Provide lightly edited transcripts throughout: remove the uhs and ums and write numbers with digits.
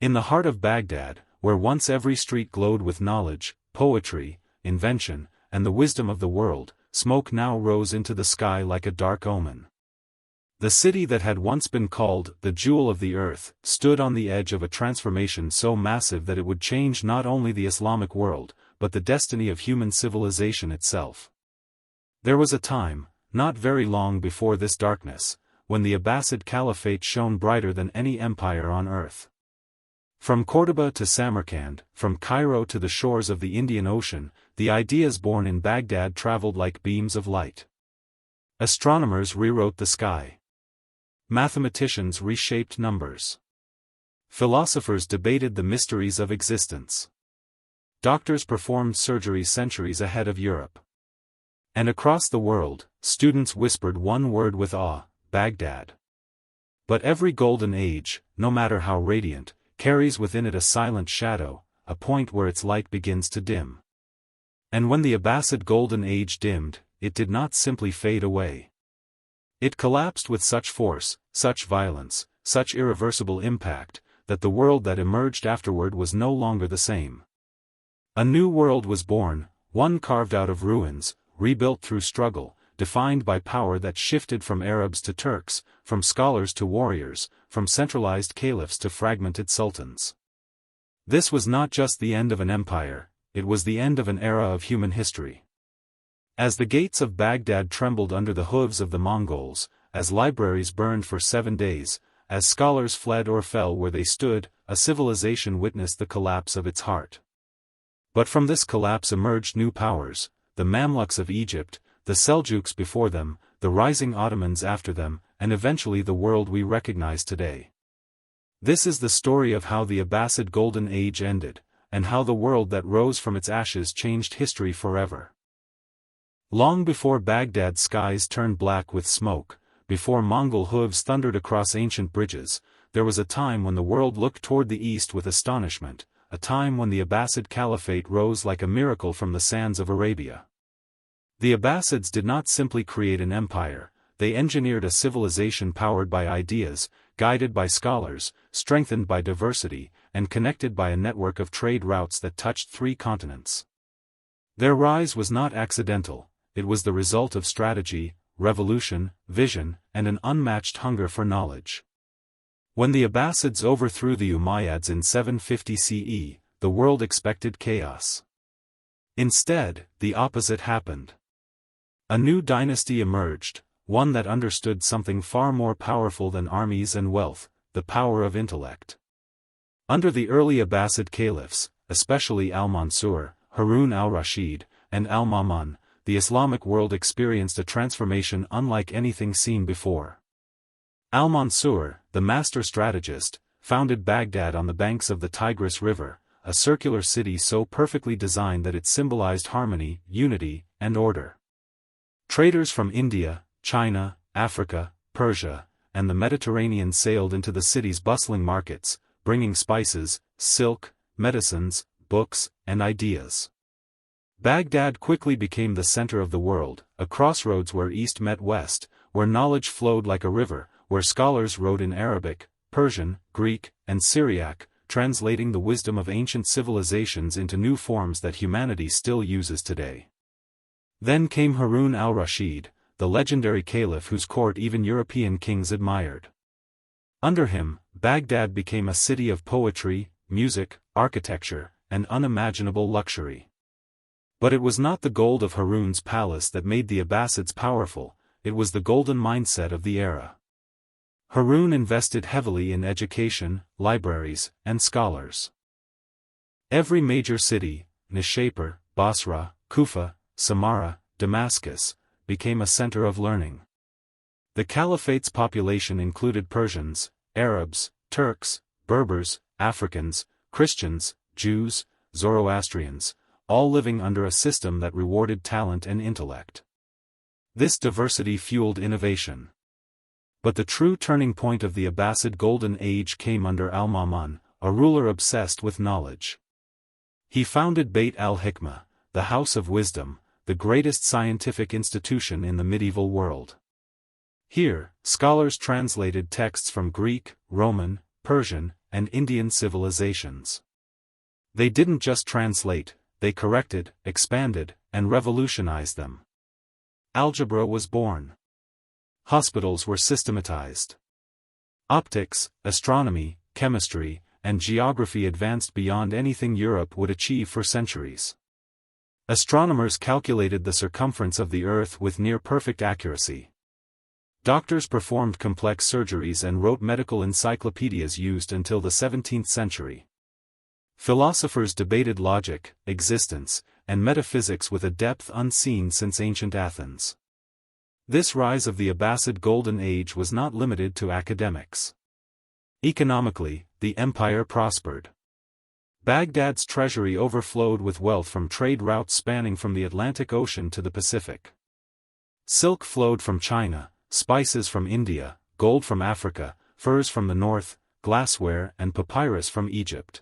In the heart of Baghdad, where once every street glowed with knowledge, poetry, invention, and the wisdom of the world, smoke now rose into the sky like a dark omen. The city that had once been called the jewel of the earth stood on the edge of a transformation so massive that it would change not only the Islamic world, but the destiny of human civilization itself. There was a time, not very long before this darkness, when the Abbasid Caliphate shone brighter than any empire on earth. From Cordoba to Samarkand, from Cairo to the shores of the Indian Ocean, the ideas born in Baghdad traveled like beams of light. Astronomers rewrote the sky. Mathematicians reshaped numbers. Philosophers debated the mysteries of existence. Doctors performed surgery centuries ahead of Europe. And across the world, students whispered one word with awe: Baghdad. But every golden age, no matter how radiant, carries within it a silent shadow, a point where its light begins to dim. And when the Abbasid Golden Age dimmed, it did not simply fade away. It collapsed with such force, such violence, such irreversible impact, that the world that emerged afterward was no longer the same. A new world was born, one carved out of ruins, rebuilt through struggle, defined by power that shifted from Arabs to Turks, from scholars to warriors, from centralized caliphs to fragmented sultans. This was not just the end of an empire, it was the end of an era of human history. As the gates of Baghdad trembled under the hooves of the Mongols, as libraries burned for 7 days, as scholars fled or fell where they stood, a civilization witnessed the collapse of its heart. But from this collapse emerged new powers: the Mamluks of Egypt, the Seljuks before them, the rising Ottomans after them, and eventually the world we recognize today. This is the story of how the Abbasid Golden Age ended, and how the world that rose from its ashes changed history forever. Long before Baghdad's skies turned black with smoke, before Mongol hooves thundered across ancient bridges, there was a time when the world looked toward the east with astonishment, a time when the Abbasid Caliphate rose like a miracle from the sands of Arabia. The Abbasids did not simply create an empire, they engineered a civilization powered by ideas, guided by scholars, strengthened by diversity, and connected by a network of trade routes that touched 3 continents. Their rise was not accidental, it was the result of strategy, revolution, vision, and an unmatched hunger for knowledge. When the Abbasids overthrew the Umayyads in 750 CE, the world expected chaos. Instead, the opposite happened. A new dynasty emerged, one that understood something far more powerful than armies and wealth: the power of intellect. Under the early Abbasid caliphs, especially Al-Mansur, Harun al-Rashid, and al-Ma'mun, the Islamic world experienced a transformation unlike anything seen before. Al-Mansur, the master strategist, founded Baghdad on the banks of the Tigris River, a circular city so perfectly designed that it symbolized harmony, unity, and order. Traders from India, China, Africa, Persia, and the Mediterranean sailed into the city's bustling markets, bringing spices, silk, medicines, books, and ideas. Baghdad quickly became the center of the world, a crossroads where East met West, where knowledge flowed like a river, where scholars wrote in Arabic, Persian, Greek, and Syriac, translating the wisdom of ancient civilizations into new forms that humanity still uses today. Then came Harun al-Rashid, the legendary caliph whose court even European kings admired. Under him, Baghdad became a city of poetry, music, architecture, and unimaginable luxury. But it was not the gold of Harun's palace that made the Abbasids powerful, it was the golden mindset of the era. Harun invested heavily in education, libraries, and scholars. Every major city, Nishapur, Basra, Kufa, Samarra, Damascus, became a center of learning. The caliphate's population included Persians, Arabs, Turks, Berbers, Africans, Christians, Jews, Zoroastrians, all living under a system that rewarded talent and intellect. This diversity fueled innovation. But the true turning point of the Abbasid Golden Age came under Al-Ma'mun, a ruler obsessed with knowledge. He founded Beit al-Hikmah, the House of Wisdom, the greatest scientific institution in the medieval world. Here, scholars translated texts from Greek, Roman, Persian, and Indian civilizations. They didn't just translate, they corrected, expanded, and revolutionized them. Algebra was born. Hospitals were systematized. Optics, astronomy, chemistry, and geography advanced beyond anything Europe would achieve for centuries. Astronomers calculated the circumference of the Earth with near-perfect accuracy. Doctors performed complex surgeries and wrote medical encyclopedias used until the 17th century. Philosophers debated logic, existence, and metaphysics with a depth unseen since ancient Athens. This rise of the Abbasid Golden Age was not limited to academics. Economically, the empire prospered. Baghdad's treasury overflowed with wealth from trade routes spanning from the Atlantic Ocean to the Pacific. Silk flowed from China, spices from India, gold from Africa, furs from the north, glassware and papyrus from Egypt.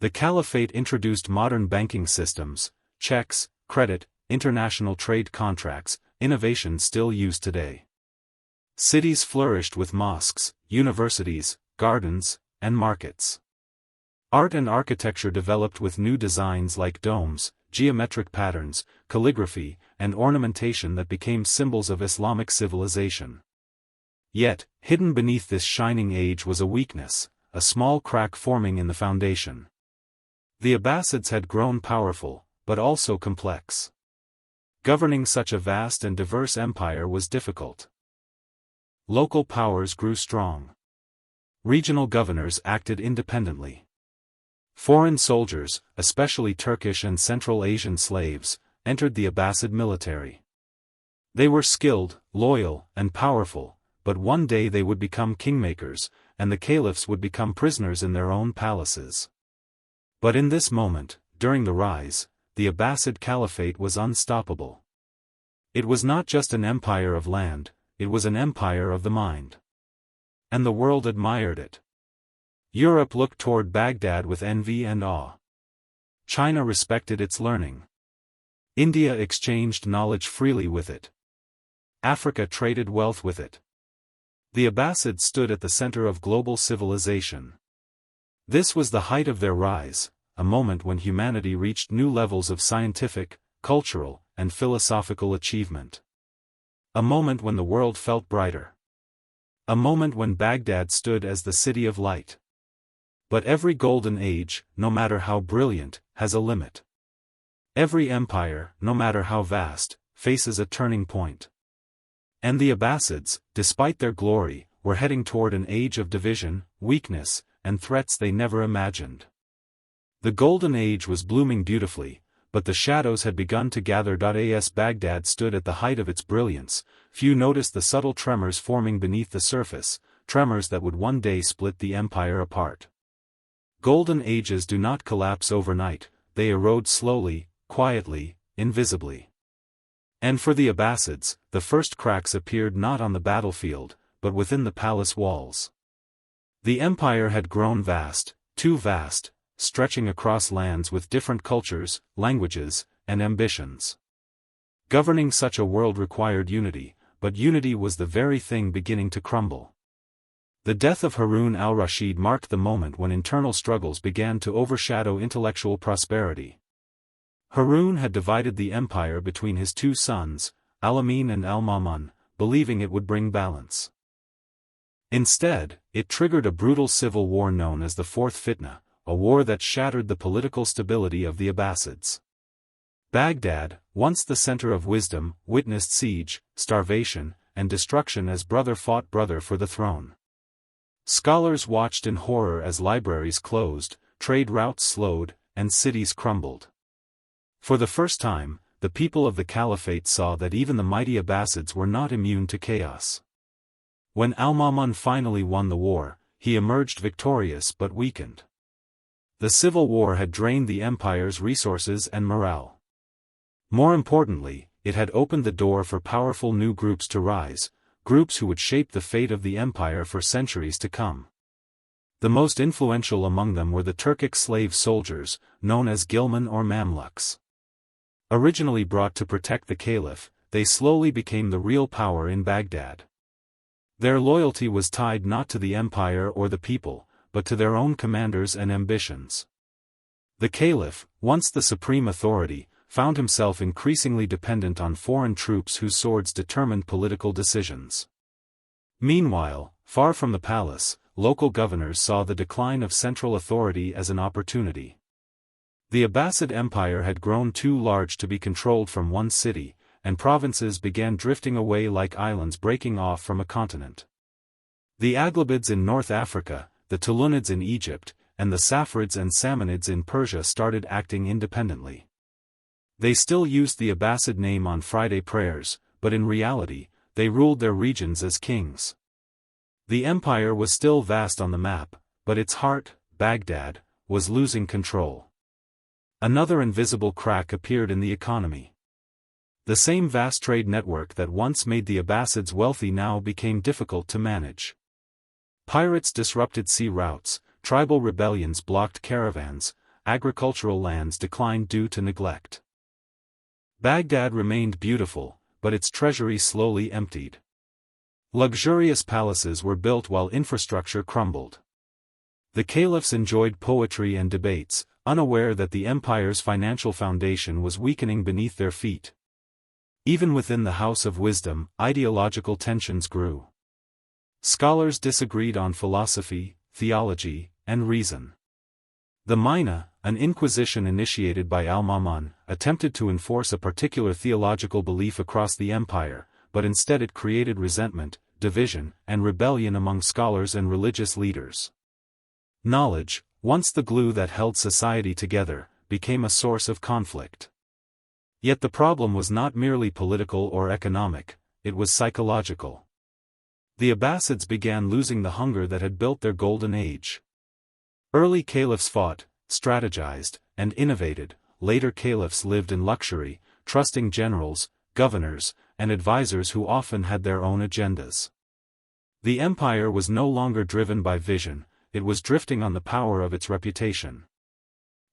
The caliphate introduced modern banking systems, checks, credit, international trade contracts, innovations still used today. Cities flourished with mosques, universities, gardens, and markets. Art and architecture developed with new designs like domes, geometric patterns, calligraphy, and ornamentation that became symbols of Islamic civilization. Yet, hidden beneath this shining age was a weakness, a small crack forming in the foundation. The Abbasids had grown powerful, but also complex. Governing such a vast and diverse empire was difficult. Local powers grew strong. Regional governors acted independently. Foreign soldiers, especially Turkish and Central Asian slaves, entered the Abbasid military. They were skilled, loyal, and powerful, but one day they would become kingmakers, and the caliphs would become prisoners in their own palaces. But in this moment, during the rise, the Abbasid Caliphate was unstoppable. It was not just an empire of land, it was an empire of the mind. And the world admired it. Europe looked toward Baghdad with envy and awe. China respected its learning. India exchanged knowledge freely with it. Africa traded wealth with it. The Abbasids stood at the center of global civilization. This was the height of their rise, a moment when humanity reached new levels of scientific, cultural, and philosophical achievement. A moment when the world felt brighter. A moment when Baghdad stood as the city of light. But every golden age, no matter how brilliant, has a limit. Every empire, no matter how vast, faces a turning point. And the Abbasids, despite their glory, were heading toward an age of division, weakness, and threats they never imagined. The Golden Age was blooming beautifully, but the shadows had begun to gather. As Baghdad stood at the height of its brilliance, few noticed the subtle tremors forming beneath the surface, tremors that would one day split the empire apart. Golden ages do not collapse overnight, they erode slowly, quietly, invisibly. And for the Abbasids, the first cracks appeared not on the battlefield, but within the palace walls. The empire had grown vast, too vast, stretching across lands with different cultures, languages, and ambitions. Governing such a world required unity, but unity was the very thing beginning to crumble. The death of Harun al-Rashid marked the moment when internal struggles began to overshadow intellectual prosperity. Harun had divided the empire between his two sons, Al-Amin and Al-Ma'mun, believing it would bring balance. Instead, it triggered a brutal civil war known as the Fourth Fitna, a war that shattered the political stability of the Abbasids. Baghdad, once the center of wisdom, witnessed siege, starvation, and destruction as brother fought brother for the throne. Scholars watched in horror as libraries closed, trade routes slowed, and cities crumbled. For the first time, the people of the Caliphate saw that even the mighty Abbasids were not immune to chaos. When Al-Ma'mun finally won the war, he emerged victorious but weakened. The civil war had drained the empire's resources and morale. More importantly, it had opened the door for powerful new groups to rise, groups who would shape the fate of the empire for centuries to come. The most influential among them were the Turkic slave soldiers, known as Ghilman or Mamluks. Originally brought to protect the caliph, they slowly became the real power in Baghdad. Their loyalty was tied not to the empire or the people, but to their own commanders and ambitions. The caliph, once the supreme authority, found himself increasingly dependent on foreign troops whose swords determined political decisions. Meanwhile, far from the palace, local governors saw the decline of central authority as an opportunity. The Abbasid Empire had grown too large to be controlled from one city, and provinces began drifting away like islands breaking off from a continent. The Aghlabids in North Africa, the Tulunids in Egypt, and the Saffarids and Samanids in Persia started acting independently. They still used the Abbasid name on Friday prayers, but in reality, they ruled their regions as kings. The empire was still vast on the map, but its heart, Baghdad, was losing control. Another invisible crack appeared in the economy. The same vast trade network that once made the Abbasids wealthy now became difficult to manage. Pirates disrupted sea routes, tribal rebellions blocked caravans, agricultural lands declined due to neglect. Baghdad remained beautiful, but its treasury slowly emptied. Luxurious palaces were built while infrastructure crumbled. The caliphs enjoyed poetry and debates, unaware that the empire's financial foundation was weakening beneath their feet. Even within the House of Wisdom, ideological tensions grew. Scholars disagreed on philosophy, theology, and reason. The Mina, an inquisition initiated by Al-Ma'mun, attempted to enforce a particular theological belief across the empire, but instead it created resentment, division, and rebellion among scholars and religious leaders. Knowledge, once the glue that held society together, became a source of conflict. Yet the problem was not merely political or economic, it was psychological. The Abbasids began losing the hunger that had built their golden age. Early caliphs fought, strategized, and innovated. Later caliphs lived in luxury, trusting generals, governors, and advisors who often had their own agendas. The empire was no longer driven by vision, it was drifting on the power of its reputation.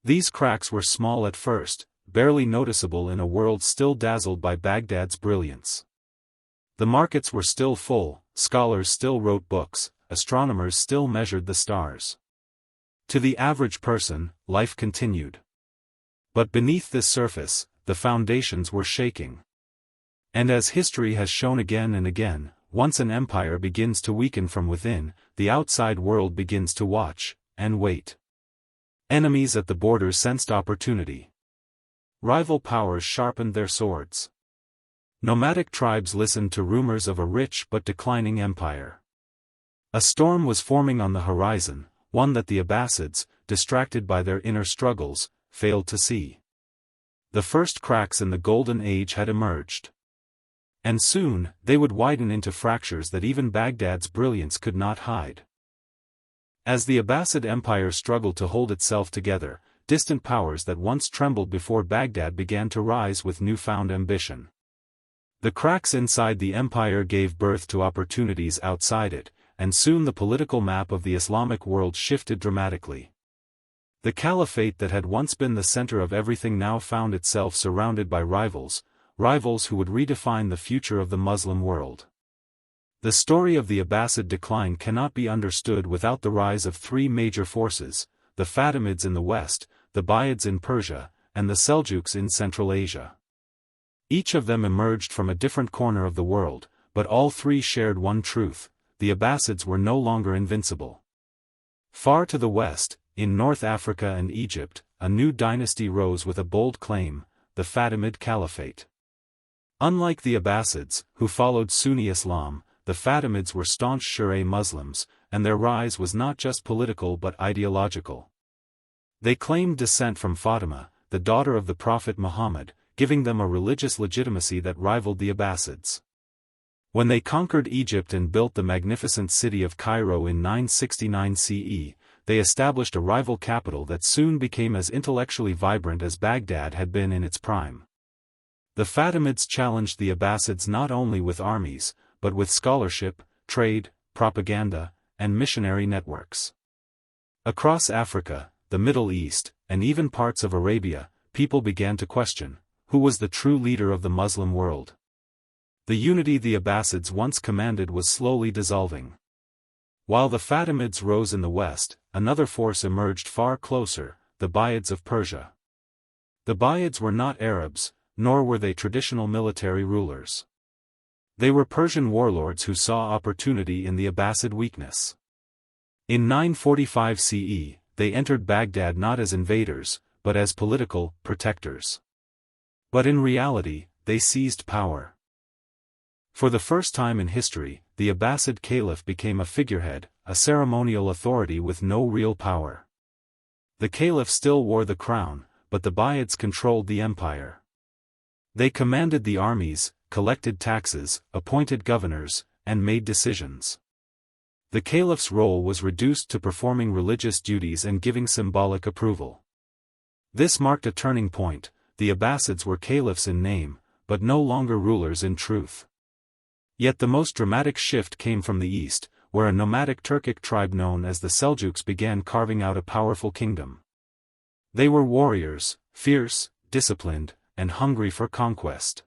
These cracks were small at first, barely noticeable in a world still dazzled by Baghdad's brilliance. The markets were still full, scholars still wrote books, astronomers still measured the stars. To the average person, life continued. But beneath this surface, the foundations were shaking. And as history has shown again and again, once an empire begins to weaken from within, the outside world begins to watch, and wait. Enemies at the borders sensed opportunity. Rival powers sharpened their swords. Nomadic tribes listened to rumors of a rich but declining empire. A storm was forming on the horizon, one that the Abbasids, distracted by their inner struggles, failed to see. The first cracks in the Golden Age had emerged. And soon, they would widen into fractures that even Baghdad's brilliance could not hide. As the Abbasid Empire struggled to hold itself together, distant powers that once trembled before Baghdad began to rise with newfound ambition. The cracks inside the empire gave birth to opportunities outside it, and soon the political map of the Islamic world shifted dramatically. The caliphate that had once been the center of everything now found itself surrounded by rivals who would redefine the future of the Muslim world. The story of the Abbasid decline cannot be understood without the rise of three major forces: the Fatimids in the west, the Buyids in Persia, and the Seljuks in Central Asia. Each of them emerged from a different corner of the world, but all three shared one truth: the Abbasids were no longer invincible. Far to the west, in North Africa and Egypt, a new dynasty rose with a bold claim: the Fatimid Caliphate. Unlike the Abbasids, who followed Sunni Islam, the Fatimids were staunch Shi'a Muslims, and their rise was not just political but ideological. They claimed descent from Fatima, the daughter of the Prophet Muhammad, giving them a religious legitimacy that rivaled the Abbasids. When they conquered Egypt and built the magnificent city of Cairo in 969 CE, they established a rival capital that soon became as intellectually vibrant as Baghdad had been in its prime. The Fatimids challenged the Abbasids not only with armies, but with scholarship, trade, propaganda, and missionary networks. Across Africa, the Middle East, and even parts of Arabia, people began to question, who was the true leader of the Muslim world? The unity the Abbasids once commanded was slowly dissolving. While the Fatimids rose in the west, another force emerged far closer, the Buyids of Persia. The Buyids were not Arabs, nor were they traditional military rulers. They were Persian warlords who saw opportunity in the Abbasid weakness. In 945 CE, they entered Baghdad not as invaders, but as political protectors. But in reality, they seized power. For the first time in history, the Abbasid caliph became a figurehead, a ceremonial authority with no real power. The caliph still wore the crown, but the Buyids controlled the empire. They commanded the armies, collected taxes, appointed governors, and made decisions. The caliph's role was reduced to performing religious duties and giving symbolic approval. This marked a turning point. The Abbasids were caliphs in name, but no longer rulers in truth. Yet the most dramatic shift came from the east, where a nomadic Turkic tribe known as the Seljuks began carving out a powerful kingdom. They were warriors, fierce, disciplined, and hungry for conquest.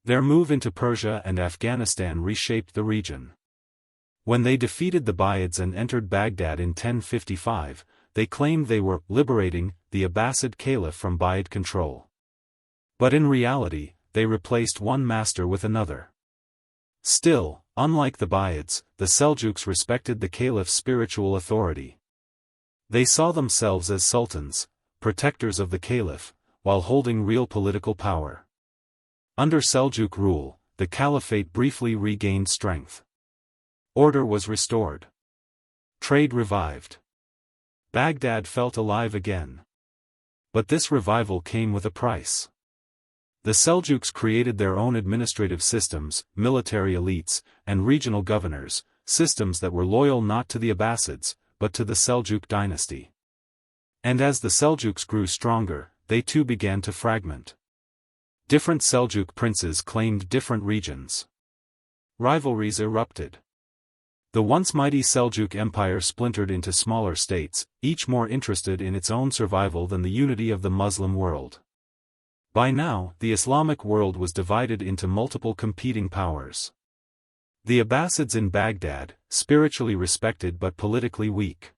Their move into Persia and Afghanistan reshaped the region. When they defeated the Buyids and entered Baghdad in 1055, they claimed they were liberating the Abbasid caliph from Buyid control. But in reality, they replaced one master with another. Still, unlike the Buyids, the Seljuks respected the caliph's spiritual authority. They saw themselves as sultans, protectors of the caliph, while holding real political power. Under Seljuk rule, the caliphate briefly regained strength. Order was restored. Trade revived. Baghdad felt alive again. But this revival came with a price. The Seljuks created their own administrative systems, military elites, and regional governors, systems that were loyal not to the Abbasids, but to the Seljuk dynasty. And as the Seljuks grew stronger, they too began to fragment. Different Seljuk princes claimed different regions. Rivalries erupted. The once mighty Seljuk Empire splintered into smaller states, each more interested in its own survival than the unity of the Muslim world. By now, the Islamic world was divided into multiple competing powers. The Abbasids in Baghdad, spiritually respected but politically weak.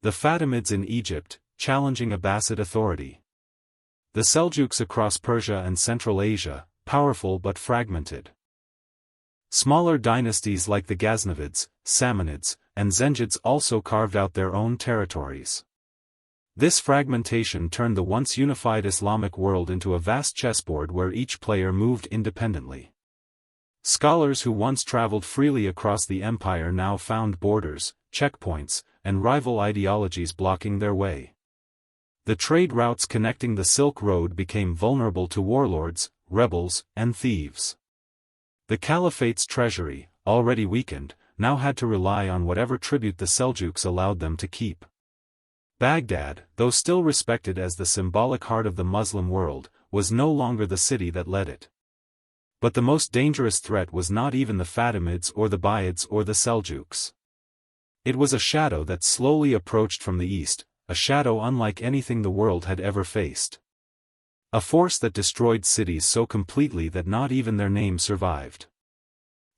The Fatimids in Egypt, challenging Abbasid authority. The Seljuks across Persia and Central Asia, powerful but fragmented. Smaller dynasties like the Ghaznavids, Samanids, and Zengids also carved out their own territories. This fragmentation turned the once unified Islamic world into a vast chessboard where each player moved independently. Scholars who once traveled freely across the empire now found borders, checkpoints, and rival ideologies blocking their way. The trade routes connecting the Silk Road became vulnerable to warlords, rebels, and thieves. The caliphate's treasury, already weakened, now had to rely on whatever tribute the Seljuks allowed them to keep. Baghdad, though still respected as the symbolic heart of the Muslim world, was no longer the city that led it. But the most dangerous threat was not even the Fatimids or the Buyids or the Seljuks. It was a shadow that slowly approached from the east, a shadow unlike anything the world had ever faced. A force that destroyed cities so completely that not even their names survived.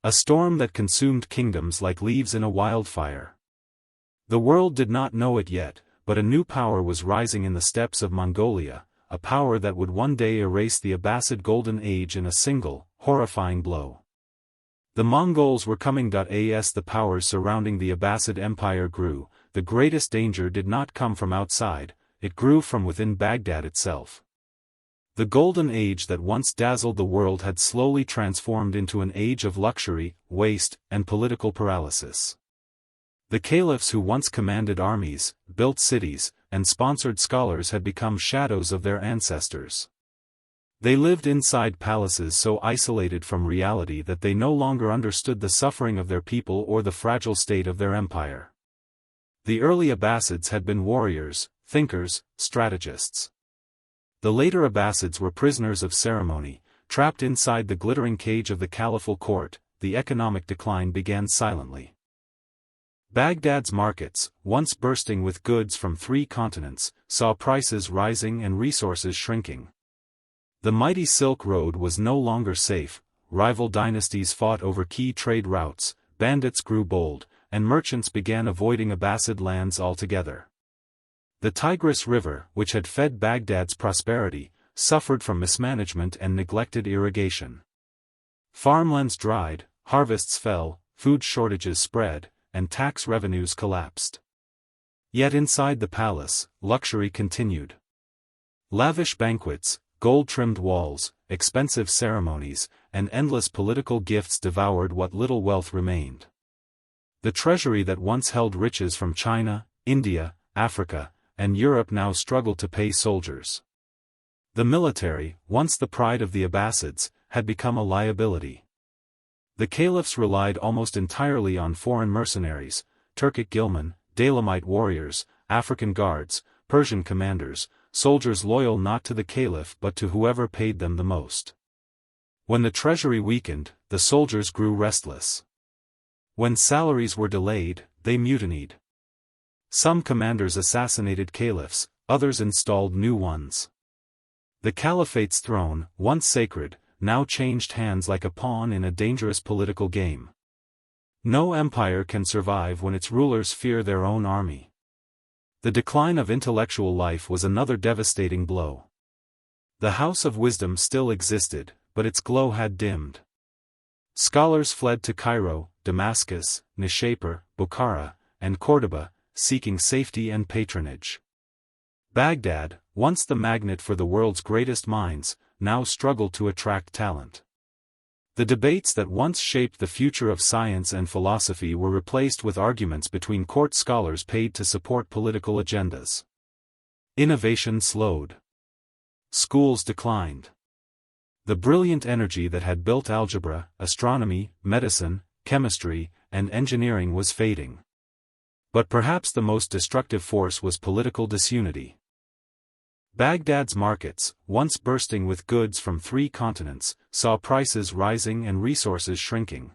A storm that consumed kingdoms like leaves in a wildfire. The world did not know it yet, but a new power was rising in the steppes of Mongolia, a power that would one day erase the Abbasid Golden Age in a single, horrifying blow. The Mongols were coming. As the powers surrounding the Abbasid Empire grew, the greatest danger did not come from outside, it grew from within Baghdad itself. The Golden Age that once dazzled the world had slowly transformed into an age of luxury, waste, and political paralysis. The caliphs who once commanded armies, built cities, and sponsored scholars had become shadows of their ancestors. They lived inside palaces so isolated from reality that they no longer understood the suffering of their people or the fragile state of their empire. The early Abbasids had been warriors, thinkers, strategists. The later Abbasids were prisoners of ceremony, trapped inside the glittering cage of the caliphal court. The economic decline began silently. Baghdad's markets, once bursting with goods from 3 continents, saw prices rising and resources shrinking. The mighty Silk Road was no longer safe, rival dynasties fought over key trade routes, bandits grew bold, and merchants began avoiding Abbasid lands altogether. The Tigris River, which had fed Baghdad's prosperity, suffered from mismanagement and neglected irrigation. Farmlands dried, harvests fell, food shortages spread, and tax revenues collapsed. Yet inside the palace, luxury continued. Lavish banquets, gold-trimmed walls, expensive ceremonies, and endless political gifts devoured what little wealth remained. The treasury that once held riches from China, India, Africa, and Europe now struggled to pay soldiers. The military, once the pride of the Abbasids, had become a liability. The caliphs relied almost entirely on foreign mercenaries, Turkic ghilman, Dalamite warriors, African guards, Persian commanders, soldiers loyal not to the caliph but to whoever paid them the most. When the treasury weakened, the soldiers grew restless. When salaries were delayed, they mutinied. Some commanders assassinated caliphs, others installed new ones. The caliphate's throne, once sacred, now changed hands like a pawn in a dangerous political game. No empire can survive when its rulers fear their own army. The decline of intellectual life was another devastating blow. The House of Wisdom still existed, but its glow had dimmed. Scholars fled to Cairo, Damascus, Nishapur, Bukhara, and Cordoba, seeking safety and patronage. Baghdad, once the magnet for the world's greatest minds, now struggled to attract talent. The debates that once shaped the future of science and philosophy were replaced with arguments between court scholars paid to support political agendas. Innovation slowed. Schools declined. The brilliant energy that had built algebra, astronomy, medicine, chemistry, and engineering was fading. But perhaps the most destructive force was political disunity. Baghdad's markets, once bursting with goods from 3 continents, saw prices rising and resources shrinking.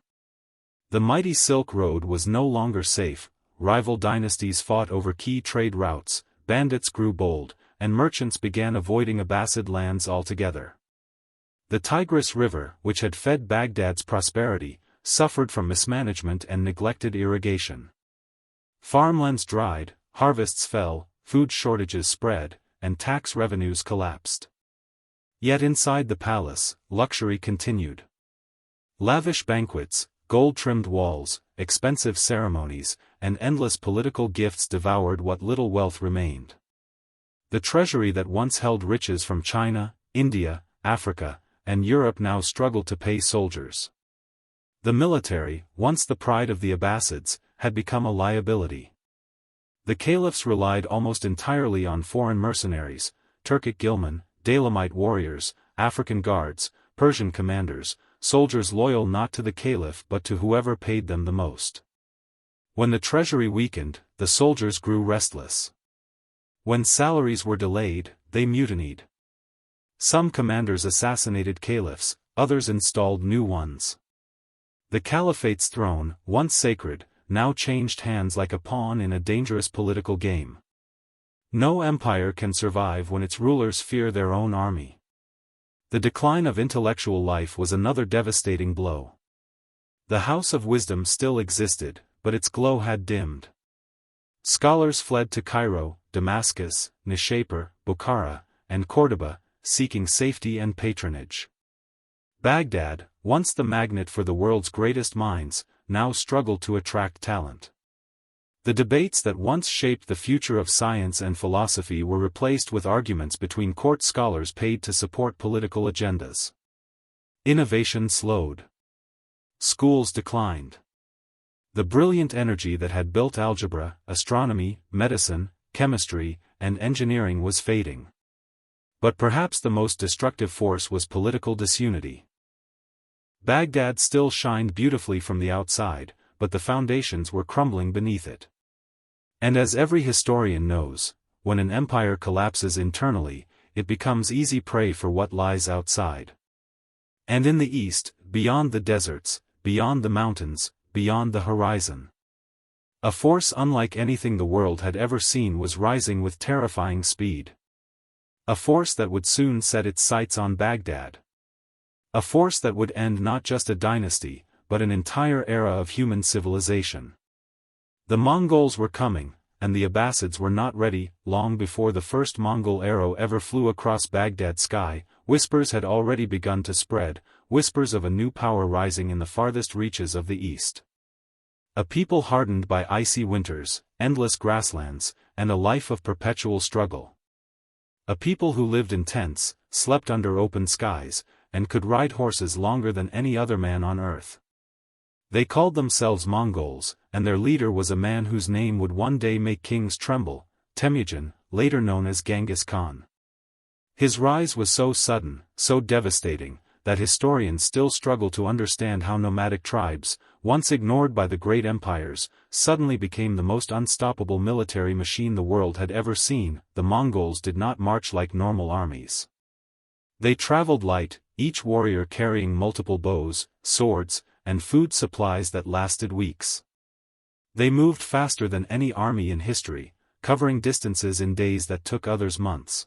The mighty Silk Road was no longer safe, rival dynasties fought over key trade routes, bandits grew bold, and merchants began avoiding Abbasid lands altogether. The Tigris River, which had fed Baghdad's prosperity, suffered from mismanagement and neglected irrigation. Farmlands dried, harvests fell, food shortages spread, and tax revenues collapsed. Yet inside the palace, luxury continued. Lavish banquets, gold-trimmed walls, expensive ceremonies, and endless political gifts devoured what little wealth remained. The treasury that once held riches from China, India, Africa, and Europe now struggled to pay soldiers. The military, once the pride of the Abbasids, had become a liability. The caliphs relied almost entirely on foreign mercenaries, Turkic ghilman, Dalamite warriors, African guards, Persian commanders, soldiers loyal not to the caliph but to whoever paid them the most. When the treasury weakened, the soldiers grew restless. When salaries were delayed, they mutinied. Some commanders assassinated caliphs, others installed new ones. The caliphate's throne, once sacred, now changed hands like a pawn in a dangerous political game. No empire can survive when its rulers fear their own army. The decline of intellectual life was another devastating blow. The House of Wisdom still existed, but its glow had dimmed. Scholars fled to Cairo, Damascus, Nishapur, Bukhara, and Cordoba, seeking safety and patronage. Baghdad, once the magnet for the world's greatest minds, now struggled to attract talent. The debates that once shaped the future of science and philosophy were replaced with arguments between court scholars paid to support political agendas. Innovation slowed. Schools declined. The brilliant energy that had built algebra, astronomy, medicine, chemistry, and engineering was fading. But perhaps the most destructive force was political disunity. Baghdad still shined beautifully from the outside, but the foundations were crumbling beneath it. And as every historian knows, when an empire collapses internally, it becomes easy prey for what lies outside. And in the east, beyond the deserts, beyond the mountains, beyond the horizon, a force unlike anything the world had ever seen was rising with terrifying speed. A force that would soon set its sights on Baghdad. A force that would end not just a dynasty, but an entire era of human civilization. The Mongols were coming, and the Abbasids were not ready. Long before the first Mongol arrow ever flew across Baghdad's sky, whispers had already begun to spread, whispers of a new power rising in the farthest reaches of the east. A people hardened by icy winters, endless grasslands, and a life of perpetual struggle. A people who lived in tents, slept under open skies, and could ride horses longer than any other man on earth. They called themselves Mongols, and their leader was a man whose name would one day make kings tremble, Temujin, later known as Genghis Khan. His rise was so sudden, so devastating, that historians still struggle to understand how nomadic tribes, once ignored by the great empires, suddenly became the most unstoppable military machine the world had ever seen. The Mongols did not march like normal armies. They traveled light, each warrior carrying multiple bows, swords, and food supplies that lasted weeks. They moved faster than any army in history, covering distances in days that took others months.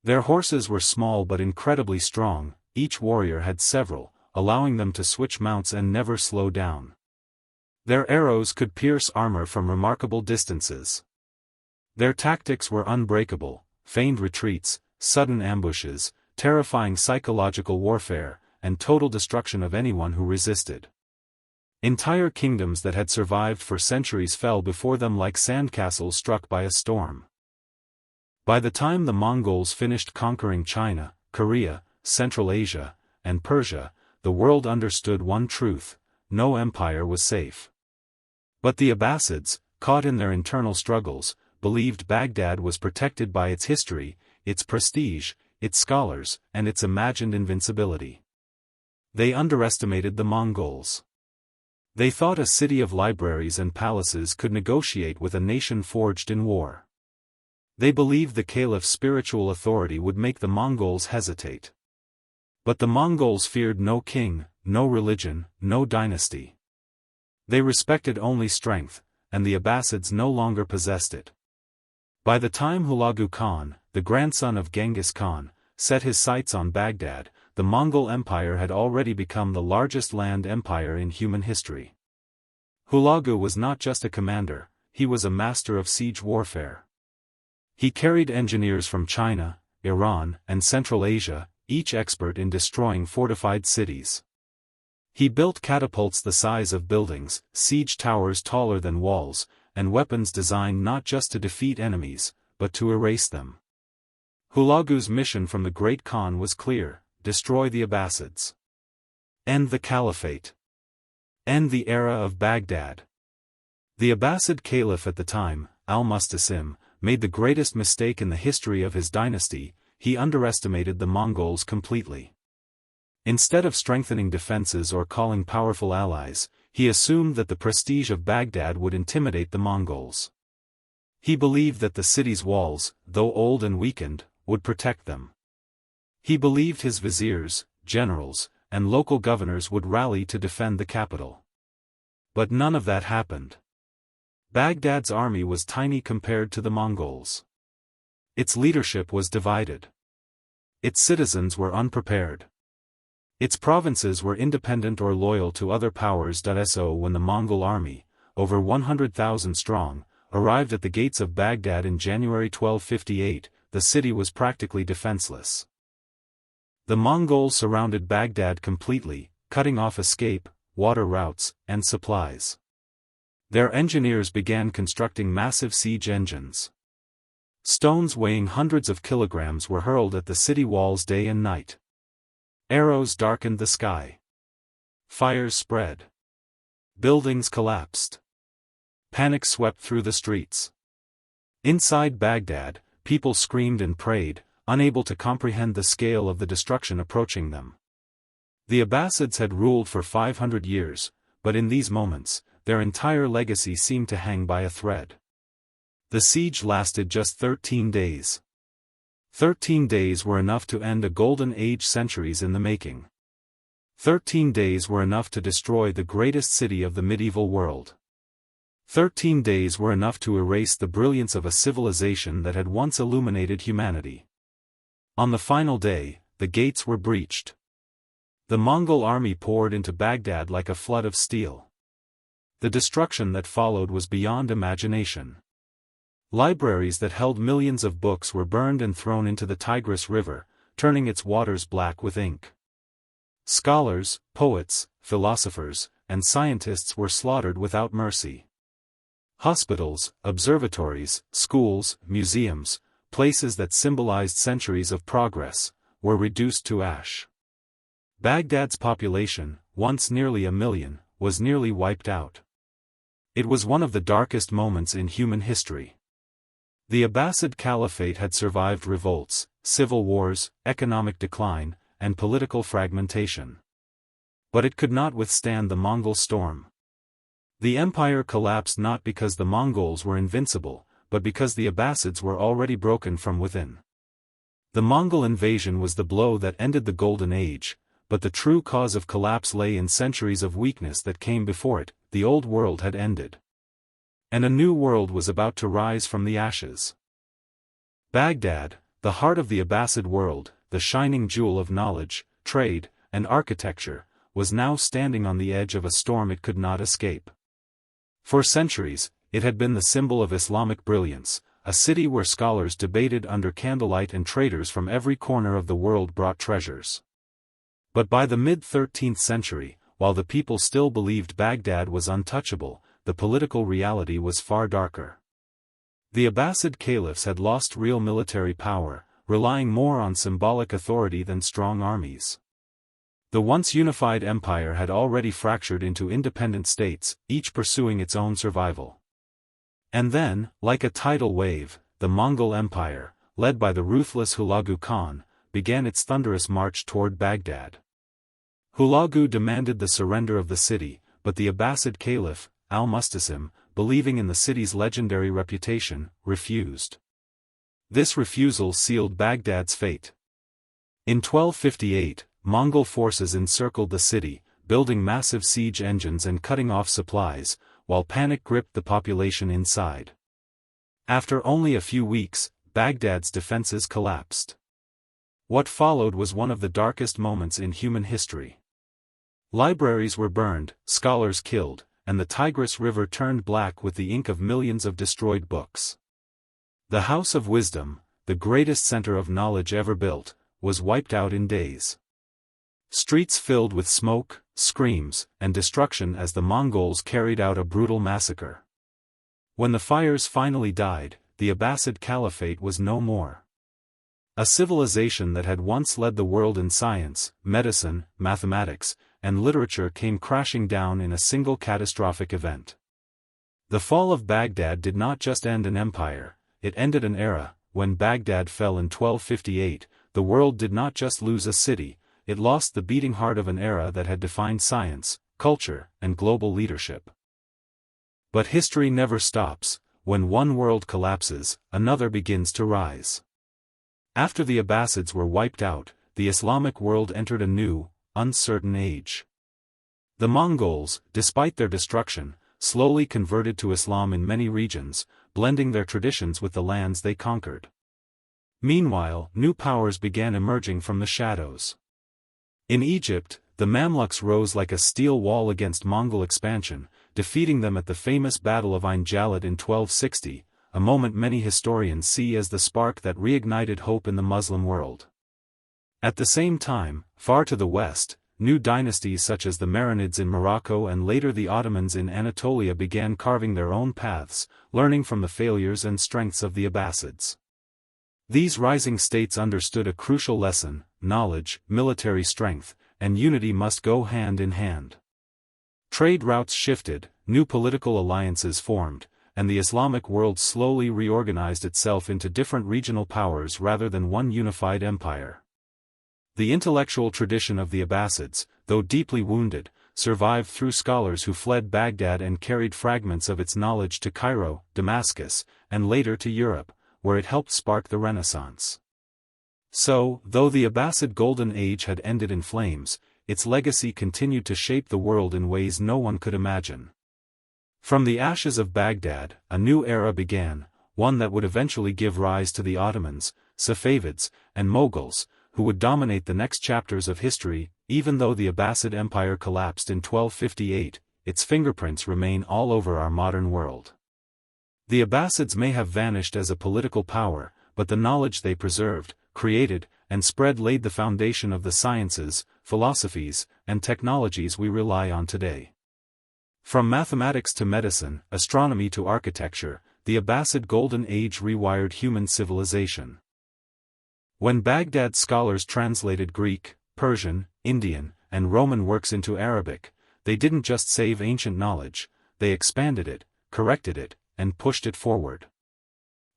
Their horses were small but incredibly strong, each warrior had several, allowing them to switch mounts and never slow down. Their arrows could pierce armor from remarkable distances. Their tactics were unbreakable: feigned retreats, sudden ambushes, terrifying psychological warfare, and total destruction of anyone who resisted. Entire kingdoms that had survived for centuries fell before them like sandcastles struck by a storm. By the time the Mongols finished conquering China, Korea, Central Asia, and Persia, the world understood one truth: no empire was safe. But the Abbasids, caught in their internal struggles, believed Baghdad was protected by its history, its prestige, its scholars, and its imagined invincibility. They underestimated the Mongols. They thought a city of libraries and palaces could negotiate with a nation forged in war. They believed the caliph's spiritual authority would make the Mongols hesitate. But the Mongols feared no king, no religion, no dynasty. They respected only strength, and the Abbasids no longer possessed it. By the time Hulagu Khan, the grandson of Genghis Khan, set his sights on Baghdad, the Mongol Empire had already become the largest land empire in human history. Hulagu was not just a commander, he was a master of siege warfare. He carried engineers from China, Iran, and Central Asia, each expert in destroying fortified cities. He built catapults the size of buildings, siege towers taller than walls, and weapons designed not just to defeat enemies, but to erase them. Hulagu's mission from the Great Khan was clear: destroy the Abbasids. End the caliphate. End the era of Baghdad. The Abbasid caliph at the time, Al-Musta'sim, made the greatest mistake in the history of his dynasty: he underestimated the Mongols completely. Instead of strengthening defenses or calling powerful allies, he assumed that the prestige of Baghdad would intimidate the Mongols. He believed that the city's walls, though old and weakened, would protect them. He believed his viziers, generals, and local governors would rally to defend the capital. But none of that happened. Baghdad's army was tiny compared to the Mongols. Its leadership was divided. Its citizens were unprepared. Its provinces were independent or loyal to other powers. So when the Mongol army, over 100,000 strong, arrived at the gates of Baghdad in January 1258, the city was practically defenseless. The Mongols surrounded Baghdad completely, cutting off escape, water routes, and supplies. Their engineers began constructing massive siege engines. Stones weighing hundreds of kilograms were hurled at the city walls day and night. Arrows darkened the sky. Fires spread. Buildings collapsed. Panic swept through the streets. Inside Baghdad, people screamed and prayed, unable to comprehend the scale of the destruction approaching them. The Abbasids had ruled for 500 years, but in these moments, their entire legacy seemed to hang by a thread. The siege lasted just 13 days. 13 days were enough to end a golden age centuries in the making. 13 days were enough to destroy the greatest city of the medieval world. 13 days were enough to erase the brilliance of a civilization that had once illuminated humanity. On the final day, the gates were breached. The Mongol army poured into Baghdad like a flood of steel. The destruction that followed was beyond imagination. Libraries that held millions of books were burned and thrown into the Tigris River, turning its waters black with ink. Scholars, poets, philosophers, and scientists were slaughtered without mercy. Hospitals, observatories, schools, museums, places that symbolized centuries of progress, were reduced to ash. Baghdad's population, once nearly 1 million, was nearly wiped out. It was one of the darkest moments in human history. The Abbasid Caliphate had survived revolts, civil wars, economic decline, and political fragmentation. But it could not withstand the Mongol storm. The empire collapsed not because the Mongols were invincible, but because the Abbasids were already broken from within. The Mongol invasion was the blow that ended the Golden Age, but the true cause of collapse lay in centuries of weakness that came before it. The old world had ended. And a new world was about to rise from the ashes. Baghdad, the heart of the Abbasid world, the shining jewel of knowledge, trade, and architecture, was now standing on the edge of a storm it could not escape. For centuries, it had been the symbol of Islamic brilliance, a city where scholars debated under candlelight and traders from every corner of the world brought treasures. But by the mid-13th century, while the people still believed Baghdad was untouchable, the political reality was far darker. The Abbasid caliphs had lost real military power, relying more on symbolic authority than strong armies. The once unified empire had already fractured into independent states, each pursuing its own survival. And then, like a tidal wave, the Mongol Empire, led by the ruthless Hulagu Khan, began its thunderous march toward Baghdad. Hulagu demanded the surrender of the city, but the Abbasid caliph, Al-Musta'sim, believing in the city's legendary reputation, refused. This refusal sealed Baghdad's fate. In 1258, Mongol forces encircled the city, building massive siege engines and cutting off supplies, while panic gripped the population inside. After only a few weeks, Baghdad's defenses collapsed. What followed was one of the darkest moments in human history. Libraries were burned, scholars killed, and the Tigris River turned black with the ink of millions of destroyed books. The House of Wisdom, the greatest center of knowledge ever built, was wiped out in days. Streets filled with smoke, screams, and destruction as the Mongols carried out a brutal massacre. When the fires finally died, the Abbasid Caliphate was no more. A civilization that had once led the world in science, medicine, mathematics, and literature came crashing down in a single catastrophic event. The fall of Baghdad did not just end an empire, it ended an era. When Baghdad fell in 1258, the world did not just lose a city, it lost the beating heart of an era that had defined science, culture, and global leadership. But history never stops. When one world collapses, another begins to rise. After the Abbasids were wiped out, the Islamic world entered a new, uncertain age. The Mongols, despite their destruction, slowly converted to Islam in many regions, blending their traditions with the lands they conquered. Meanwhile, new powers began emerging from the shadows. In Egypt, the Mamluks rose like a steel wall against Mongol expansion, defeating them at the famous Battle of Ain Jalut in 1260, a moment many historians see as the spark that reignited hope in the Muslim world. At the same time, far to the west, new dynasties such as the Marinids in Morocco and later the Ottomans in Anatolia began carving their own paths, learning from the failures and strengths of the Abbasids. These rising states understood a crucial lesson: knowledge, military strength, and unity must go hand in hand. Trade routes shifted, new political alliances formed, and the Islamic world slowly reorganized itself into different regional powers rather than one unified empire. The intellectual tradition of the Abbasids, though deeply wounded, survived through scholars who fled Baghdad and carried fragments of its knowledge to Cairo, Damascus, and later to Europe, where it helped spark the Renaissance. So, though the Abbasid Golden Age had ended in flames, its legacy continued to shape the world in ways no one could imagine. From the ashes of Baghdad, a new era began, one that would eventually give rise to the Ottomans, Safavids, and Moguls, who would dominate the next chapters of history. Even though the Abbasid Empire collapsed in 1258, its fingerprints remain all over our modern world. The Abbasids may have vanished as a political power, but the knowledge they preserved, created, and spread laid the foundation of the sciences, philosophies, and technologies we rely on today. From mathematics to medicine, astronomy to architecture, the Abbasid Golden Age rewired human civilization. When Baghdad scholars translated Greek, Persian, Indian, and Roman works into Arabic, they didn't just save ancient knowledge, they expanded it, corrected it, and pushed it forward.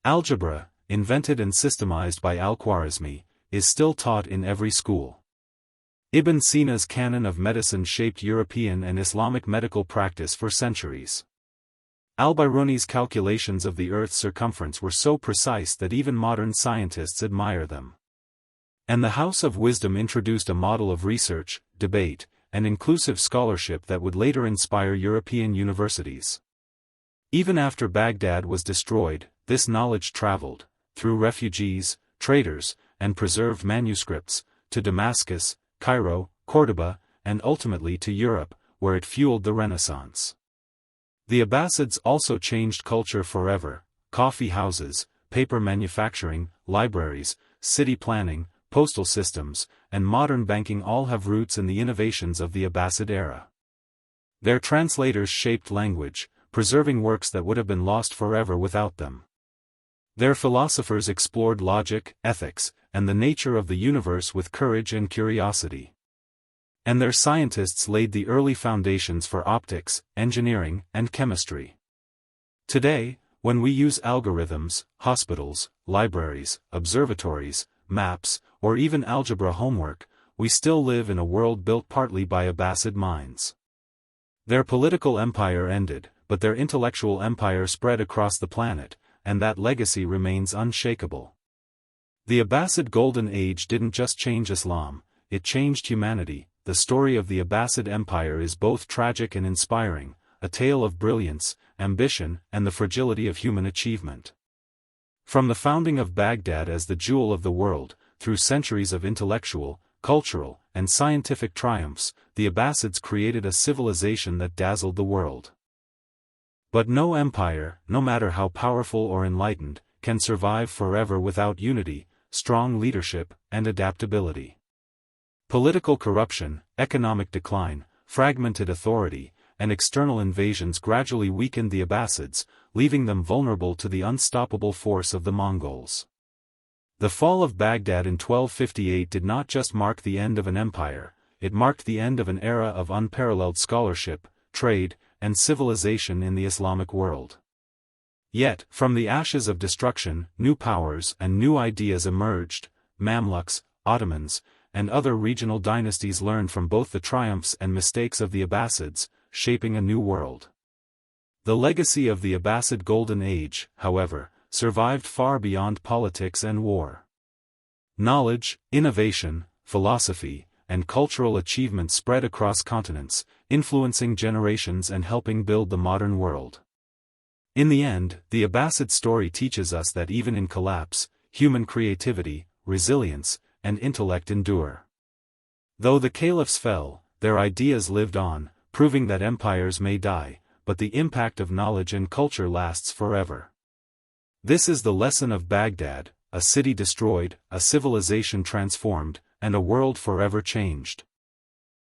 Algebra, invented and systemized by Al-Khwarizmi, is still taught in every school. Ibn Sina's canon of medicine shaped European and Islamic medical practice for centuries. Al-Biruni's calculations of the Earth's circumference were so precise that even modern scientists admire them. And the House of Wisdom introduced a model of research, debate, and inclusive scholarship that would later inspire European universities. Even after Baghdad was destroyed, this knowledge traveled, through refugees, traders, and preserved manuscripts, to Damascus, Cairo, Cordoba, and ultimately to Europe, where it fueled the Renaissance. The Abbasids also changed culture forever. Coffee houses, paper manufacturing, libraries, city planning, postal systems, and modern banking all have roots in the innovations of the Abbasid era. Their translators shaped language, preserving works that would have been lost forever without them. Their philosophers explored logic, ethics, and the nature of the universe with courage and curiosity. And their scientists laid the early foundations for optics, engineering, and chemistry. Today, when we use algorithms, hospitals, libraries, observatories, maps, or even algebra homework, we still live in a world built partly by Abbasid minds. Their political empire ended, but their intellectual empire spread across the planet, and that legacy remains unshakable. The Abbasid Golden Age didn't just change Islam, it changed humanity. The story of the Abbasid Empire is both tragic and inspiring, a tale of brilliance, ambition, and the fragility of human achievement. From the founding of Baghdad as the jewel of the world, through centuries of intellectual, cultural, and scientific triumphs, the Abbasids created a civilization that dazzled the world. But no empire, no matter how powerful or enlightened, can survive forever without unity, strong leadership, and adaptability. Political corruption, economic decline, fragmented authority, and external invasions gradually weakened the Abbasids, leaving them vulnerable to the unstoppable force of the Mongols. The fall of Baghdad in 1258 did not just mark the end of an empire, it marked the end of an era of unparalleled scholarship, trade, and civilization in the Islamic world. Yet, from the ashes of destruction, new powers and new ideas emerged. Mamluks, Ottomans, and other regional dynasties learned from both the triumphs and mistakes of the Abbasids, shaping a new world. The legacy of the Abbasid Golden Age, however, survived far beyond politics and war. Knowledge, innovation, philosophy, and cultural achievement spread across continents, influencing generations and helping build the modern world. In the end, the Abbasid story teaches us that even in collapse, human creativity, resilience, and intellect endure. Though the caliphs fell, their ideas lived on, proving that empires may die, but the impact of knowledge and culture lasts forever. This is the lesson of Baghdad, a city destroyed, a civilization transformed, and a world forever changed.